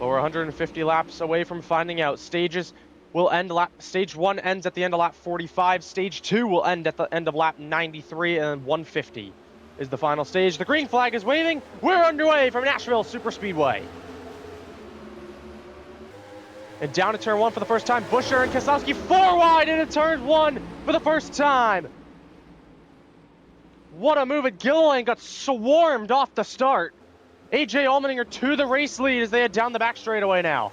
But we're 150 laps away from finding out. Stages will end stage 1 ends at the end of lap 45. Stage 2 will end at the end of lap 93, and 150 is the final stage. The green flag is waving. We're underway from Nashville Superspeedway. And down to turn 1 for the first time. Buescher and Keselowski 4 wide into turn 1 for the first time. What a move. Gilliland got swarmed off the start. AJ Allmendinger to the race lead as they head down the back straightaway now.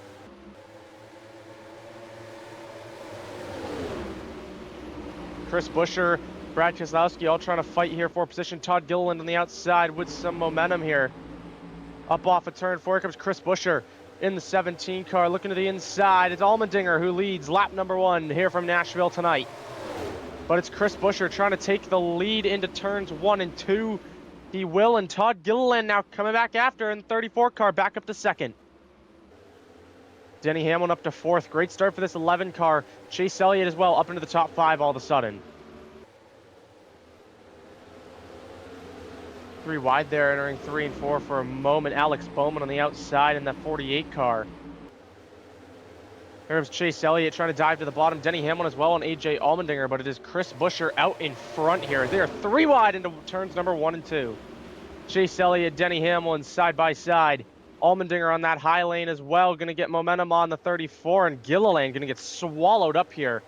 Chris Buescher, Brad Keselowski all trying to fight here for position. Todd Gilliland on the outside with some momentum here. Up off of turn 4 comes Chris Buescher in the 17 car. Looking to the inside, it's Allmendinger who leads lap number 1 here from Nashville tonight. But it's Chris Buescher trying to take the lead into turns 1 and 2. He will, and Todd Gilliland now coming back after in the 34 car, back up to 2nd. Denny Hamlin up to 4th. Great start for this 11 car. Chase Elliott as well, up into the top 5 all of a sudden. 3 wide there, entering 3 and 4 for a moment. Alex Bowman on the outside in that 48 car. Here's Chase Elliott trying to dive to the bottom. Denny Hamlin as well, and AJ Allmendinger, but it is Chris Buescher out in front here. They are 3 wide into turns number 1 and 2. Chase Elliott, Denny Hamlin side by side. Allmendinger on that high lane as well, going to get momentum on the 34, and Gilliland going to get swallowed up here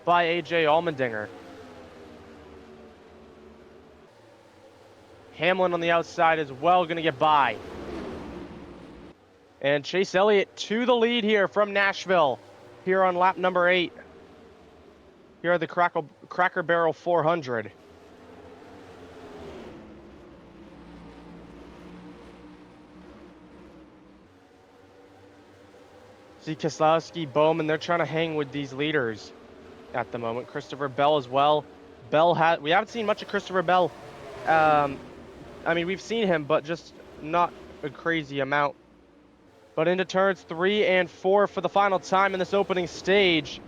by AJ Allmendinger. Hamlin on the outside as well, going to get by. And Chase Elliott to the lead here from Nashville here on lap number 8. Here are the Cracker Barrel 400. See Keselowski, Bowman, they're trying to hang with these leaders at the moment. Christopher Bell as well. We haven't seen much of Christopher Bell. I mean, we've seen him, but just not a crazy amount. But into turns 3 and 4 for the final time in this opening stage.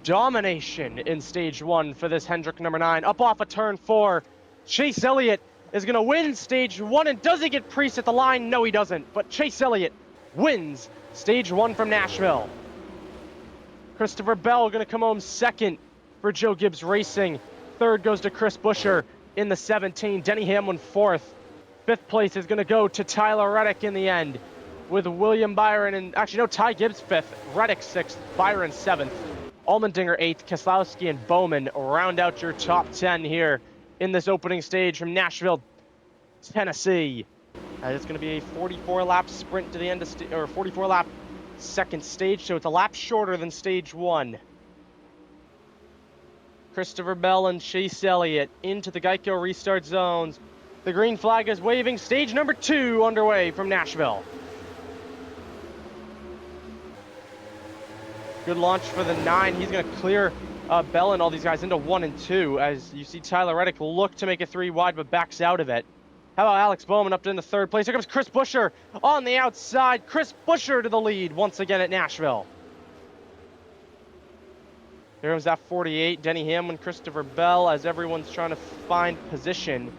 Domination in stage 1 for this Hendrick number 9. Up off of turn 4. Chase Elliott is going to win stage 1. And does he get Priest at the line? No, he doesn't. But Chase Elliott wins stage 1 from Nashville. Christopher Bell going to come home 2nd for Joe Gibbs Racing. 3rd goes to Chris Buescher in the 17. Denny Hamlin 4th. 5th place is going to go to Tyler Reddick in the end, with William Byron and actually no, Ty Gibbs 5th, Reddick 6th, Byron 7th, Allmendinger 8th, Keselowski and Bowman round out your top 10 here in this opening stage from Nashville, Tennessee. It's going to be a 44-lap sprint to the end of 44-lap second stage, so it's a lap shorter than stage 1. Christopher Bell and Chase Elliott into the Geico restart zones. The green flag is waving. Stage number 2 underway from Nashville. Good launch for the 9. He's going to clear Bell and all these guys into 1 and 2 as you see Tyler Reddick look to make it 3 wide but backs out of it. How about Alex Bowman up into 3rd place? Here comes Chris Buescher on the outside. Chris Buescher to the lead once again at Nashville. Here comes that 48. Denny Hamlin, Christopher Bell as everyone's trying to find position.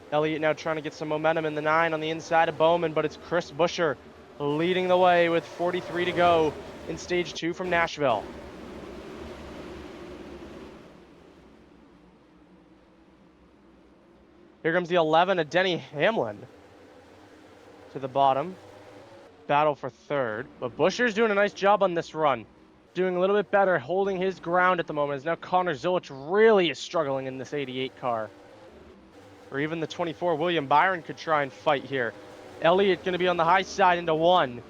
Elliott now trying to get some momentum in the 9 on the inside of Bowman, but it's Chris Buescher leading the way with 43 to go in stage 2 from Nashville. Here comes the 11 of Denny Hamlin to the bottom. Battle for 3rd, but Buescher's doing a nice job on this run. Doing a little bit better, holding his ground at the moment, as now Connor Zilic really is struggling in this 88 car. Or even the 24, William Byron could try and fight here. Elliott going to be on the high side into 1.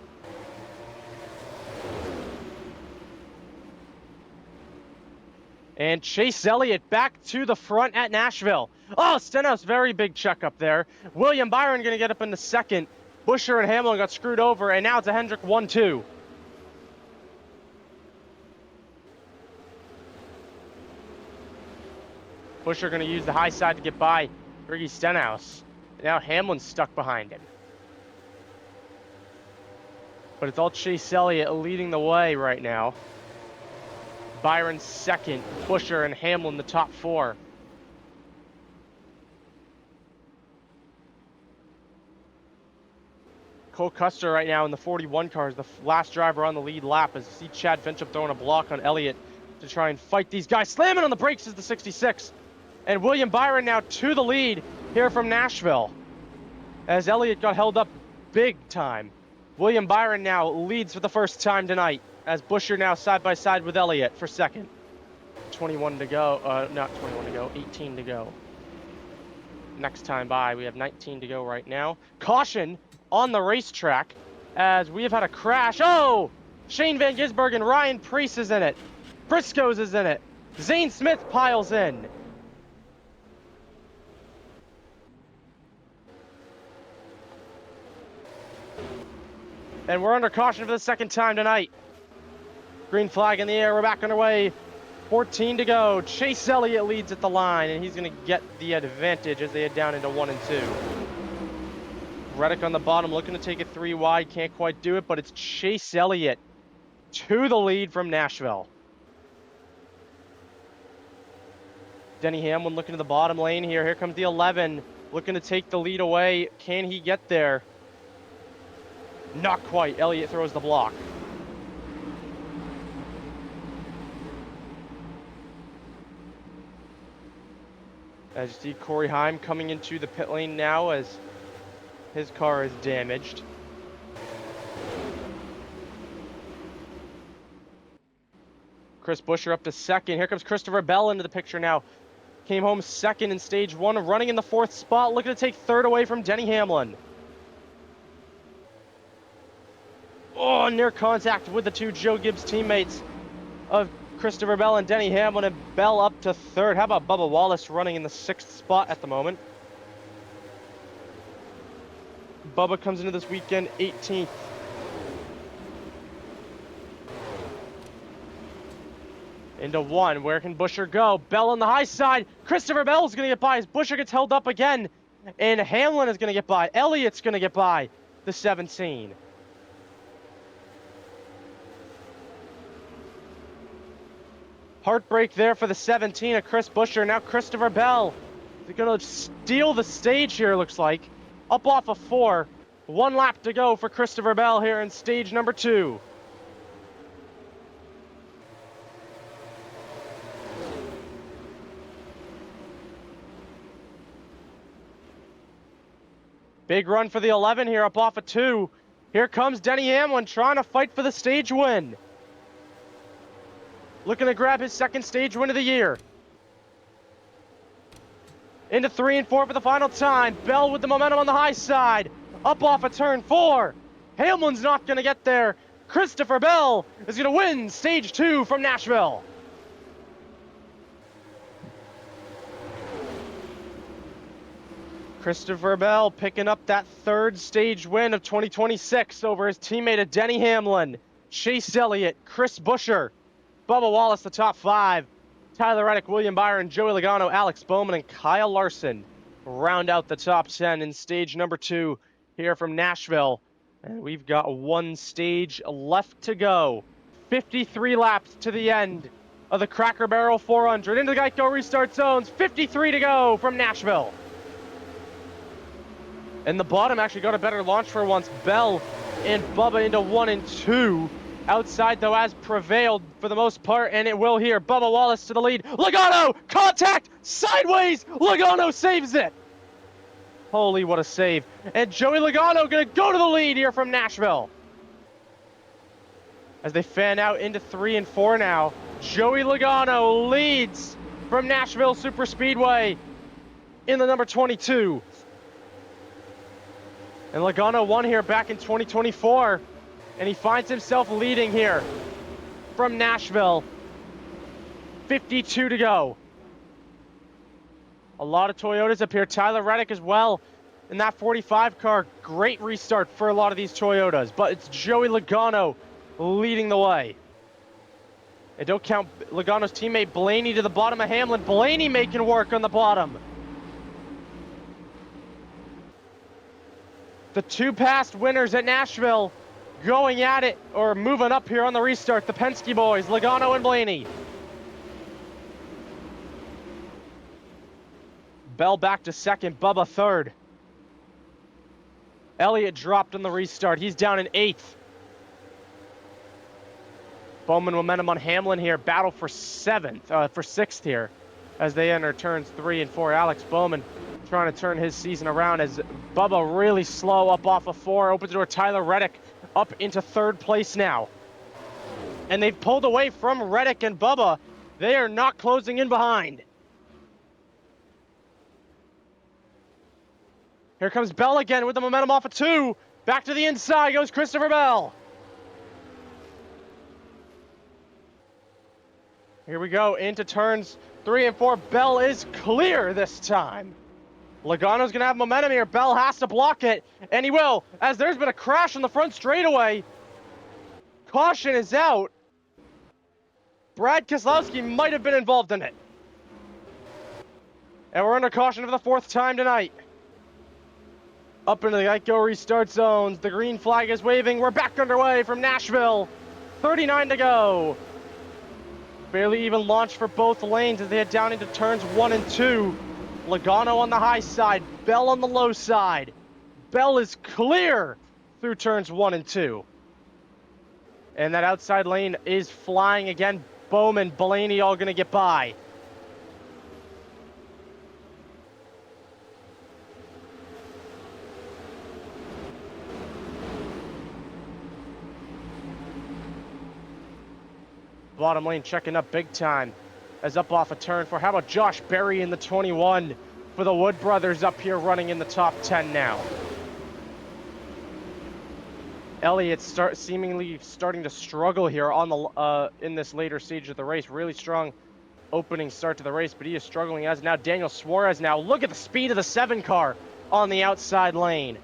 And Chase Elliott back to the front at Nashville. Oh, Stenhouse, very big check up there. William Byron going to get up into 2nd. Buescher and Hamlin got screwed over, and now it's a Hendrick 1-2. Buescher going to use the high side to get by Ricky Stenhouse. Now Hamlin's stuck behind him. But it's all Chase Elliott leading the way right now. Byron 2nd, Buescher and Hamlin the top 4. Cole Custer right now in the 41 car is the last driver on the lead lap, as you see Chad Fincham throwing a block on Elliott to try and fight these guys. Slamming on the brakes is the 66. And William Byron now to the lead here from Nashville, as Elliott got held up big time. William Byron now leads for the first time tonight, as Buescher now side by side with Elliott for second. 21 to go, not 21 to go, 18 to go. Next time by, we have 19 to go right now. Caution on the racetrack, as we have had a crash. Oh! Shane Van Gisbergen and Ryan Preece is in it. Briscoes is in it. Zane Smith piles in. And we're under caution for the second time tonight. Green flag in the air, we're back underway. 14 to go. Chase Elliott leads at the line, and he's going to get the advantage as they head down into 1 and 2. Reddick on the bottom, looking to take it 3 wide, can't quite do it, but it's Chase Elliott to the lead from Nashville. Denny Hamlin looking to the bottom lane here. Here comes the 11, looking to take the lead away. Can he get there? Not quite. Elliott throws the block. As you see Corey Heim coming into the pit lane now, as his car is damaged. Chris Buescher up to second. Here comes Christopher Bell into the picture now. Came home second in stage 1, running in the 4th spot, looking to take 3rd away from Denny Hamlin. Oh, near contact with the 2 Joe Gibbs teammates of Christopher Bell and Denny Hamlin, and Bell up to 3rd. How about Bubba Wallace running in the 6th spot at the moment? Bubba comes into this weekend 18th. Into 1. Where can Buescher go? Bell on the high side. Christopher Bell's going to get by as Buescher gets held up again. And Hamlin is going to get by. Elliott's going to get by the 17. Heartbreak there for the 17 of Chris Buescher. Now Christopher Bell is going to steal the stage here, looks like. Up off of 4. 1 lap to go for Christopher Bell here in stage number 2. Big run for the 11 here, up off of 2. Here comes Denny Hamlin trying to fight for the stage win. Looking to grab his 2nd stage win of the year. Into 3 and 4 for the final time. Bell with the momentum on the high side. Up off of turn 4. Hamlin's not going to get there. Christopher Bell is going to win stage 2 from Nashville. Christopher Bell picking up that 3rd stage win of 2026 over his teammate of Denny Hamlin, Chase Elliott, Chris Buescher, Bubba Wallace, the top 5. Tyler Reddick, William Byron, Joey Logano, Alex Bowman, and Kyle Larson round out the top 10 in stage number 2 here from Nashville. And we've got 1 stage left to go. 53 laps to the end of the Cracker Barrel 400. Into the Geico restart zones. 53 to go from Nashville. And the bottom actually got a better launch for once. Bell and Bubba into 1 and 2. Outside, though, has prevailed for the most part, and it will here. Bubba Wallace to the lead. Logano! Contact! Sideways! Logano saves it! Holy, what a save. And Joey Logano going to go to the lead here from Nashville. As they fan out into 3 and 4 now. Joey Logano leads from Nashville Superspeedway in the number 22. And Logano won here back in 2024. And he finds himself leading here from Nashville. 52 to go. A lot of Toyotas up here. Tyler Reddick as well in that 45 car. Great restart for a lot of these Toyotas. But it's Joey Logano leading the way. And don't count Logano's teammate Blaney to the bottom of Hamlin. Blaney making work on the bottom. The 2 past winners at Nashville going at it, or moving up here on the restart. The Penske boys, Logano and Blaney. Bell back to 2nd, Bubba 3rd. Elliott dropped on the restart. He's down in 8th. Bowman momentum on Hamlin here. Battle for 6th here as they enter turns 3 and 4. Alex Bowman trying to turn his season around as Bubba really slow up off of 4. Opens the door. Tyler Reddick up into 3rd place now. And they've pulled away from Reddick and Bubba. They are not closing in behind. Here comes Bell again with the momentum off of 2. Back to the inside goes Christopher Bell. Here we go into turns 3 and 4. Bell is clear this time. Logano's going to have momentum here. Bell has to block it, and he will, as there's been a crash on the front straightaway. Caution is out. Brad Keselowski might have been involved in it. And we're under caution for the 4th time tonight. Up into the Geico restart zones. The green flag is waving. We're back underway from Nashville. 39 to go. Barely even launched for both lanes as they head down into turns 1 and 2. Logano on the high side, Bell on the low side. Bell is clear through turns 1 and 2. And that outside lane is flying again. Bowman, Blaney all going to get by. Bottom lane checking up big time as up off a turn 4. How about Josh Berry in the 21 for the Wood brothers up here running in the top 10 now. Elliott seemingly starting to struggle here on the in this later stage of the race. Really strong opening start to the race, but he is struggling as now. Daniel Suarez now. Look at the speed of the 7 car on the outside lane.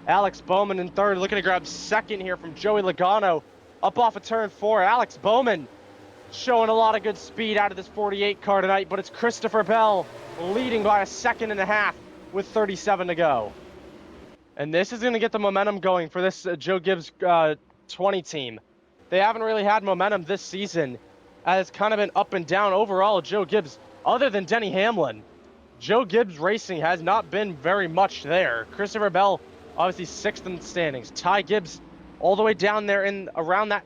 Alex Bowman in 3rd, looking to grab 2nd here from Joey Logano. Up off of turn 4, Alex Bowman showing a lot of good speed out of this 48 car tonight, but it's Christopher Bell leading by a 2.5 seconds with 37 to go. And this is going to get the momentum going for this Joe Gibbs 20 team. They haven't really had momentum this season, as it's kind of been up and down overall. Joe Gibbs, other than Denny Hamlin, Joe Gibbs Racing has not been very much there. Christopher Bell, obviously 6th in the standings. Ty Gibbs all the way down there in around that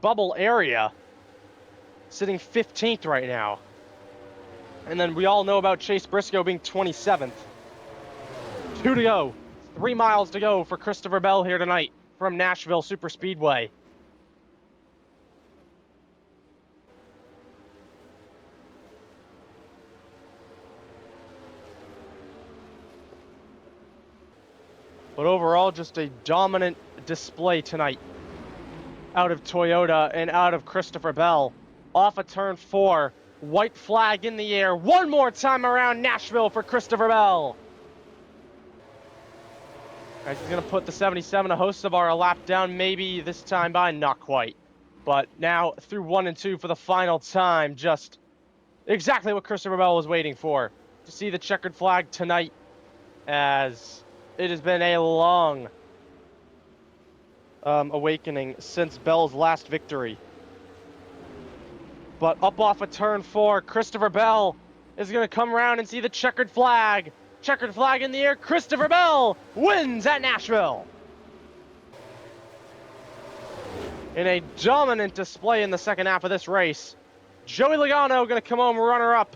bubble area, sitting 15th right now. And then we all know about Chase Briscoe being 27th. 2 to go. 3 miles to go for Christopher Bell here tonight from Nashville Superspeedway. But overall, just a dominant display tonight out of Toyota and out of Christopher Bell. Off of turn 4, white flag in the air. One more time around Nashville for Christopher Bell. As he's going to put the 77 of Hocevar a lap down, maybe this time by, not quite. But now through 1 and 2 for the final time, just exactly what Christopher Bell was waiting for. To see the checkered flag tonight, as it has been a long awakening since Bell's last victory. But up off of turn 4, Christopher Bell is going to come around and see the checkered flag. Checkered flag in the air. Christopher Bell wins at Nashville. In a dominant display in the second half of this race, Joey Logano going to come home runner-up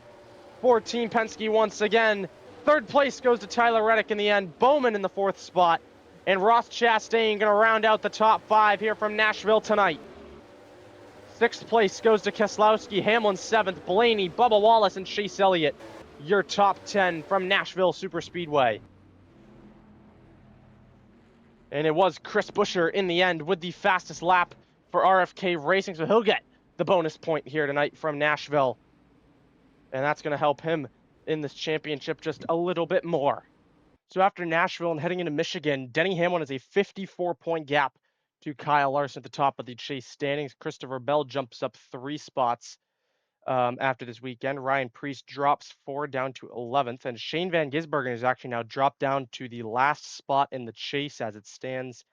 for Team Penske once again. 3rd place goes to Tyler Reddick in the end. Bowman in the 4th spot. And Ross Chastain going to round out the top 5 here from Nashville tonight. 6th place goes to Keselowski. Hamlin 7th. Blaney, Bubba Wallace, and Chase Elliott. Your top 10 from Nashville Superspeedway. And it was Chris Buescher in the end with the fastest lap for RFK Racing. So he'll get the bonus point here tonight from Nashville. And that's going to help him in this championship just a little bit more. So after Nashville and heading into Michigan, Denny Hamlin has a 54-point gap to Kyle Larson at the top of the Chase standings. Christopher Bell jumps up 3 spots after this weekend. Ryan Preece drops 4 down to 11th. And Shane Van Gisbergen has actually now dropped down to the last spot in the Chase as it stands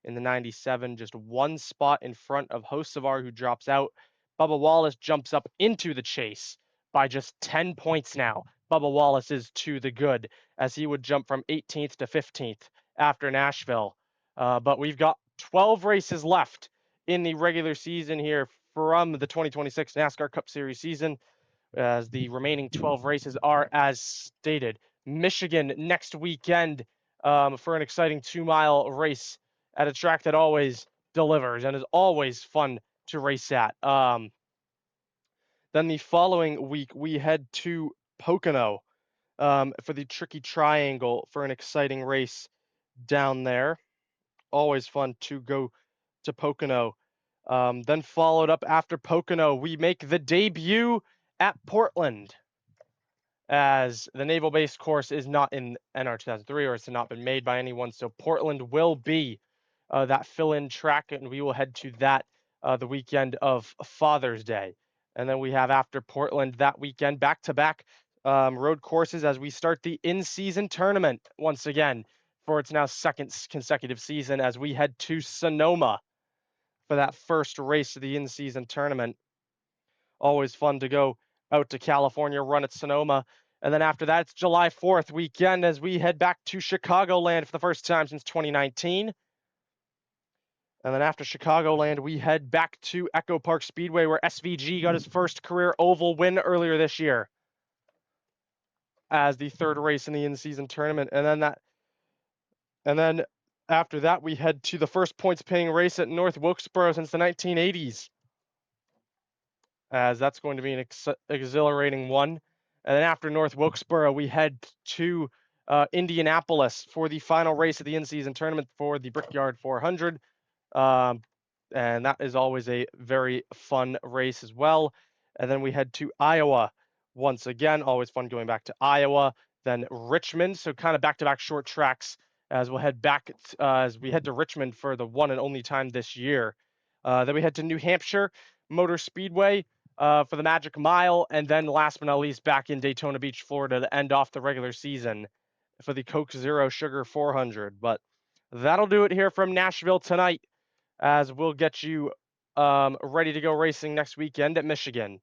in the 97, just 1 spot in front of Hocevar, who drops out. Bubba Wallace jumps up into the Chase by just 10 points now Bubba Wallace is to the good, as he would jump from 18th to 15th after Nashville. But we've got 12 races left in the regular season here from the 2026 NASCAR Cup Series season, as the remaining 12 races are as stated. Michigan next weekend for an exciting 2-mile race at a track that always delivers and is always fun to race at. Then the following week, we head to Pocono for the Tricky Triangle for an exciting race down there. Always fun to go to Pocono. Then followed up after Pocono, we make the debut at Portland, as the Naval Base course is not in NR2003, or it's not been made by anyone. So Portland will be that fill-in track, and we will head to that the weekend of Father's Day. And then we have after Portland that weekend back-to-back road courses as we start the in-season tournament once again for its now second consecutive season, as we head to Sonoma for that first race of the in-season tournament. Always fun to go out to California, run at Sonoma. And then after that, it's July 4th weekend as we head back to Chicagoland for the first time since 2019. And then after Chicagoland, we head back to Echo Park Speedway, where SVG got his first career oval win earlier this year as the third race in the in-season tournament. And then after that, we head to the first points-paying race at North Wilkesboro since the 1980s, as that's going to be an exhilarating one. And then after North Wilkesboro, we head to Indianapolis for the final race of the in-season tournament for the Brickyard 400. And that is always a very fun race as well. And then we head to Iowa once again. Always fun going back to Iowa. Then Richmond, so kind of back-to-back short tracks as we'll head back as we head to Richmond for the one and only time this year. Then we head to New Hampshire Motor Speedway for the Magic Mile, and then last but not least, back in Daytona Beach, Florida, to end off the regular season for the Coke Zero Sugar 400. But that'll do it here from Nashville tonight, as we'll get you ready to go racing next weekend at Michigan.